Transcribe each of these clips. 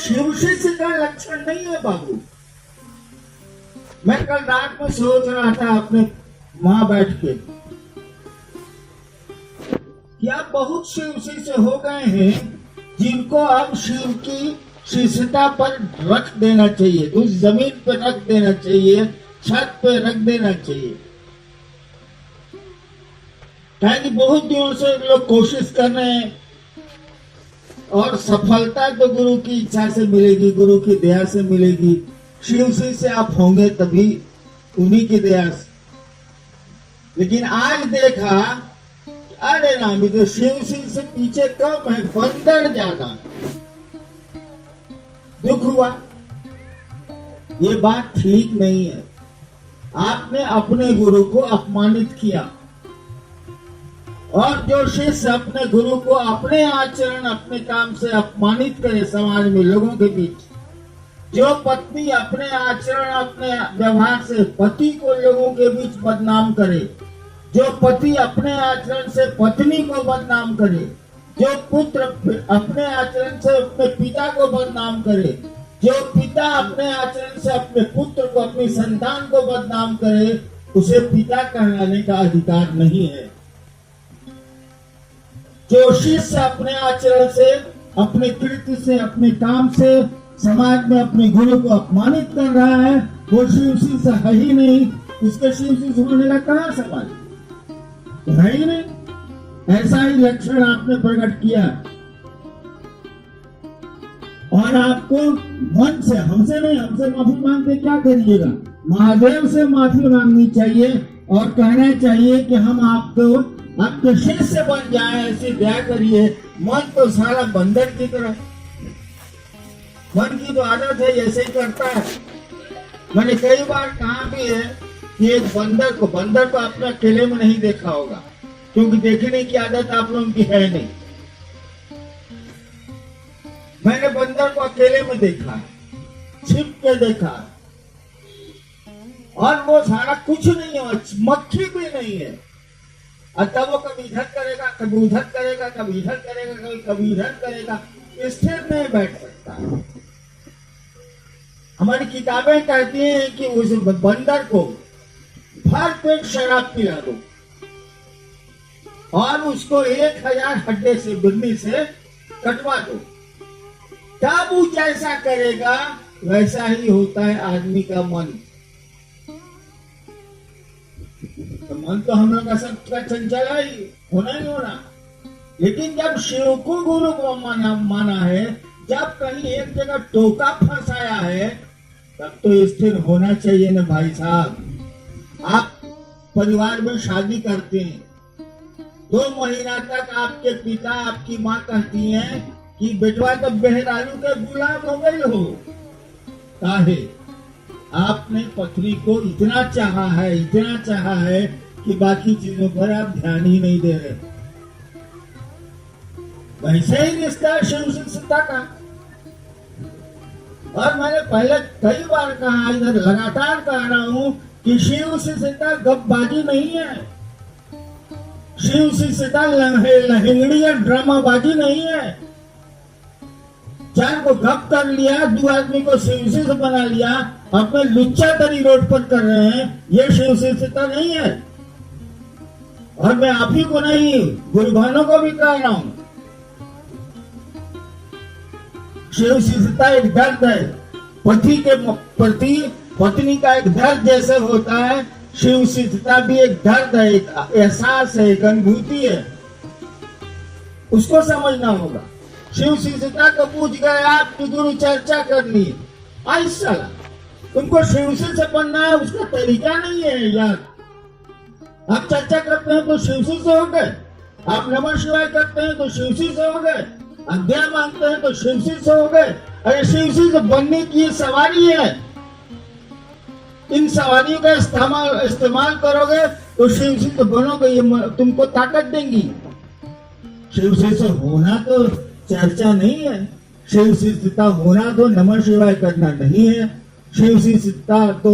शिवशिष्य का लक्षण नहीं है बाबू। मैं कल रात में सोच रहा था अपने वहां बैठ के कि आप बहुत शिव शिष्य हो गए हैं जिनको अब शिव की शिष्यता पर रख देना चाहिए, उस जमीन पर रख देना चाहिए, छत पे रख देना चाहिए। कि बहुत दिनों से लोग कोशिश कर रहे हैं और सफलता तो गुरु की इच्छा से मिलेगी, गुरु की दया से मिलेगी। शिव से आप होंगे तभी उन्हीं की दया से। लेकिन आज देखा अरे राम, तो शिव से पीछे कम है, बंदर ज्यादा। दुख हुआ, ये बात ठीक नहीं है। आपने अपने गुरु को अपमानित किया, और जो शिष्य अपने गुरु को अपने आचरण अपने काम से अपमानित करे समाज में लोगों के बीच, जो पत्नी अपने आचरण अपने व्यवहार से पति को लोगों के बीच बदनाम करे, जो पति अपने आचरण से पत्नी को बदनाम करे, जो पुत्र अपने आचरण से अपने पिता को बदनाम करे, जो पिता अपने आचरण से अपने पुत्र को अपनी संतान को बदनाम करे, उसे पिता कहलाने का अधिकार नहीं है। जो शिष्य अपने आचरण से अपने कृत्य से अपने काम से समाज में अपने गुरु को अपमानित कर रहा है, वो शिव शिष्य है ही नहीं। उसके शिव शिष्य होने का कहाँ सवाल है ही नहीं। ऐसा ही लक्षण आपने प्रकट किया, और आपको मन से, हमसे नहीं, हमसे माफी मांगते क्या करिएगा, महादेव से माफी मांगनी चाहिए और कहना चाहिए कि हम आपको आपके शिष्य बन जाए, ऐसी दया करिए। मन तो सारा बंदर की तरह, मन की तो आदत है जैसे ही करता है। मैंने कई बार कहा भी है कि एक बंदर को आपने अकेले में नहीं देखा होगा, क्योंकि देखने की आदत आप लोगों की है नहीं। मैंने बंदर को अकेले में देखा, छिप के देखा, और वो सारा कुछ नहीं है, मक्खी भी नहीं है। और तब वो कभी इधर करेगा, कभी उधर करेगा, कभी इधर करेगा, कभी इधर करेगा, स्थिर नहीं बैठ सकता। हमारी किताबें कहती हैं कि उस बंदर को भर पेट शराब पिला दो और उसको 1000 हड्डे से बिरनी से कटवा दो, तब वो जैसा करेगा वैसा ही होता है आदमी का मन। तो मन तो हम लोग का सबका चंचल है ही, होना ही होना। लेकिन जब शिव को गुरु को माना है, जब कहीं एक जगह टोका फंसाया है, तब तो स्थिर होना चाहिए ना भाई साहब। आप परिवार में शादी करते हैं, 2 महीना तक आपके पिता आपकी माँ कहती हैं कि बेटवा तो बेहरालू के गुलाम हो गई हो। काहे? आपने पत्नी को इतना चाहा है कि बाकी चीजों पर आप ध्यान ही नहीं दे रहे। वैसे ही रिश्ता शिव शिष्यता का। और मैंने पहले कई बार कहा, इधर लगातार कह रहा हूं कि शिव शिष्यता गपबाजी नहीं है, शिव शिष्यता लहंगड़ी या ड्रामाबाजी नहीं है। 4 को गप कर लिया, 2 आदमी को शिव शिष्य बना लिया, अपने लुच्चा तरी रोड पर कर रहे हैं, ये शिव शिष्यता नहीं है। और मैं आप ही को नहीं, गुरुभानों को भी कह रहा हूं, शिव शिष्यता एक दर्द है, पति के प्रति पत्नी का एक दर्द जैसे होता है, शिव शिष्यता भी एक दर्द है, एक एहसास है, एक अनुभूति है, उसको समझना होगा। शिव शिष्यता को पूछ गए आप गुरु चर्चा कर ली, ऐसा तुमको शिव शिष्य बनना है, उसका तरीका नहीं है यार। आप चर्चा करते हैं तो शिव शिष्य हो गए, आप नमः शिवाय करते हैं तो शिव शिष्य हो गए, अज्ञा मांगते हैं तो शिव शिष्य हो गए। अरे शिव शिष्य बनने की सवारी है, इन सवारियों का इस्तेमाल करोगे तो शिव शिष्य बनोगे, ये तुमको ताकत देंगी। शिव शिष्य होना तो चर्चा नहीं है, शिव शिष्यता होना तो नमः शिवाय करना नहीं है, शिव शिष्यता तो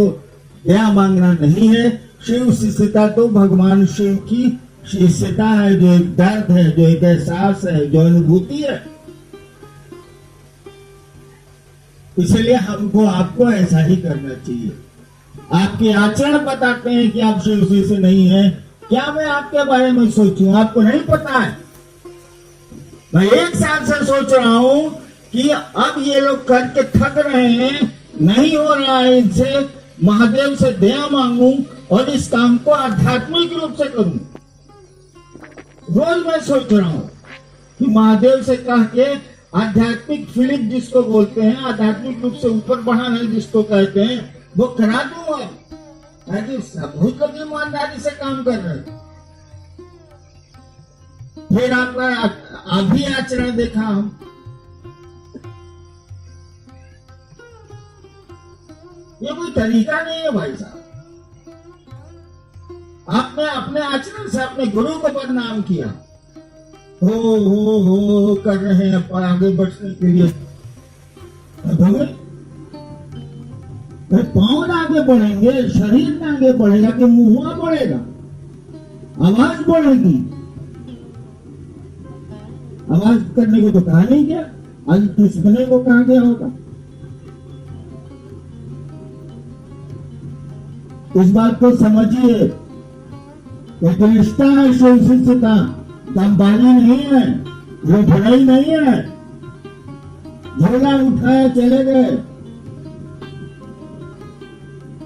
दया मांगना नहीं है, शिव शिष्यता तो भगवान शिव की शिष्यता है, जो एक दर्द है, जो एक एहसास है, जो अनुभूति है। इसलिए हमको आपको ऐसा ही करना चाहिए। आपके आचरण बताते हैं कि आप शिव से नहीं है। क्या मैं आपके बारे में सोचूं? आपको नहीं पता है। मैं 1 साल से सोच रहा हूं कि अब ये लोग करके थक रहे हैं, नहीं हो रहा है इनसे, महादेव से दया मांगूं और इस काम को आध्यात्मिक रूप से करूं। रोज मैं सोच रहा हूं कि महादेव से कह के आध्यात्मिक फीलिंग जिसको बोलते हैं, आध्यात्मिक रूप से ऊपर बढ़ाना जिसको कहते हैं, वो करा दूंगा। ताकि सब कभी ईमानदारी से काम कर रहे। फिर आपका अभी आचरण देखा हम, ये कोई तरीका नहीं है भाई साहब। आपने अपने आचरण से अपने गुरु को बदनाम किया। हो कर रहे हैं आगे बढ़ने के लिए। पांव आगे बढ़ेंगे, शरीर आगे बढ़ेगा कि मुंह बढ़ेगा, आवाज बढ़ेगी। आवाज करने को तो कहा नहीं गया, आज किसने को कहा गया होगा। इस बात को समझिए, एक रिश्ता है शिव शिष्य का, दमबाजी नहीं है, वो भलाई नहीं है। झोला उठाया चले गए,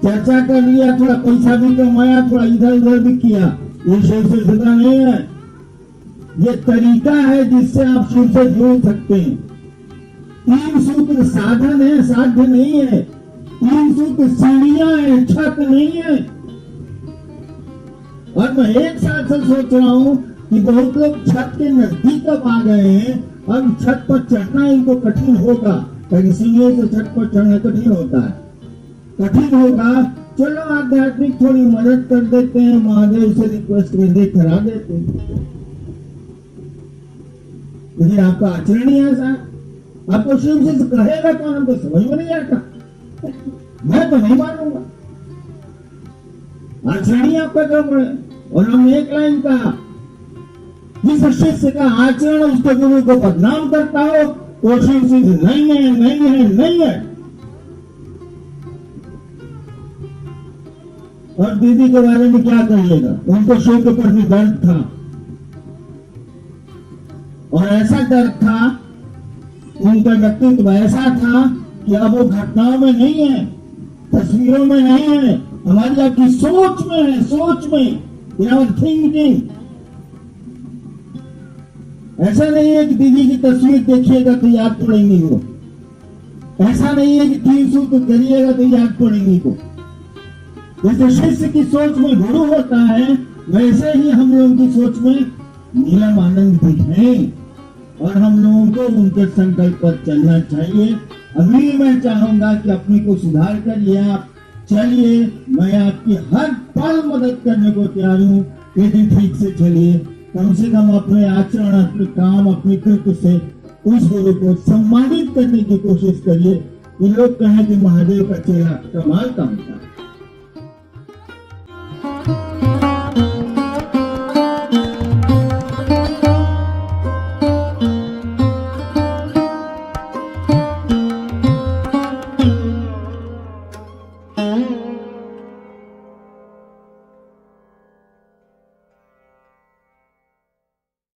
चर्चा कर लिया, थोड़ा पैसा भी कमाया, थोड़ा इधर उधर भी किया, ये शिव शिष्यता नहीं है। ये तरीका है जिससे आप शिव से जुड़ सकते हैं। 3 सूत्र साधन है, साध्य नहीं है। 3 सूत्र सीढ़ियां है, छत नहीं है। और मैं 1 साल से सोच रहा हूं कि बहुत लोग छत के नजदीक अब आ गए हैं। अब छत पर चढ़ना इनको कठिन होगा, क्योंकि सीढ़ियों से छत पर चढ़ना कठिन होता है, कठिन होगा। चलो आध्यात्मिक थोड़ी मदद कर देते हैं, महादेव से रिक्वेस्ट कर दे, करा देते हैं। लेकिन आपका आचरण ही ऐसा, आपको शिव से कहेगा कौन? हमको समझ में नहीं आता। मैं तो नहीं मानूंगा, आचरण ही आपका कम है। और हमने एक लाइन कहा, जिस शिष्य का आचरण उसके गुरु को बदनाम करता हो वो शिव शिष्य नहीं है, नहीं है, नहीं है। और दीदी के बारे में क्या कहिएगा? उनको शिव के प्रति दर्द था, और ऐसा दर्द था, उनका व्यक्तित्व ऐसा था कि अब वो घटनाओं में नहीं है, तस्वीरों में नहीं है, हमारी आपकी सोच में है, सोच में, थिंकिंग। ऐसा नहीं है कि दीदी की तस्वीर देखिएगा तो याद पड़ेंगी वो, ऐसा नहीं है कि 3 सूत्र करिएगा तो याद पड़ेंगी वो। जैसे शिष्य की सोच में गुरु होता है, वैसे ही हम लोगों की सोच में नीलम आनंद भी है, और हम लोगों को उनके संकल्प पर चलना चाहिए। अभी मैं चाहूंगा कि अपने को सुधार करिए, आप चलिए, मैं आपकी हर पल मदद करने को तैयार हूँ, लेकिन ठीक से चलिए। कम से कम अपने आचरण, अपने काम, अपने कृत्य से उस गुरु को सम्मानित करने की कोशिश करिए। ये लोग कहें कि महादेव का चेहरा कमाल का होता है।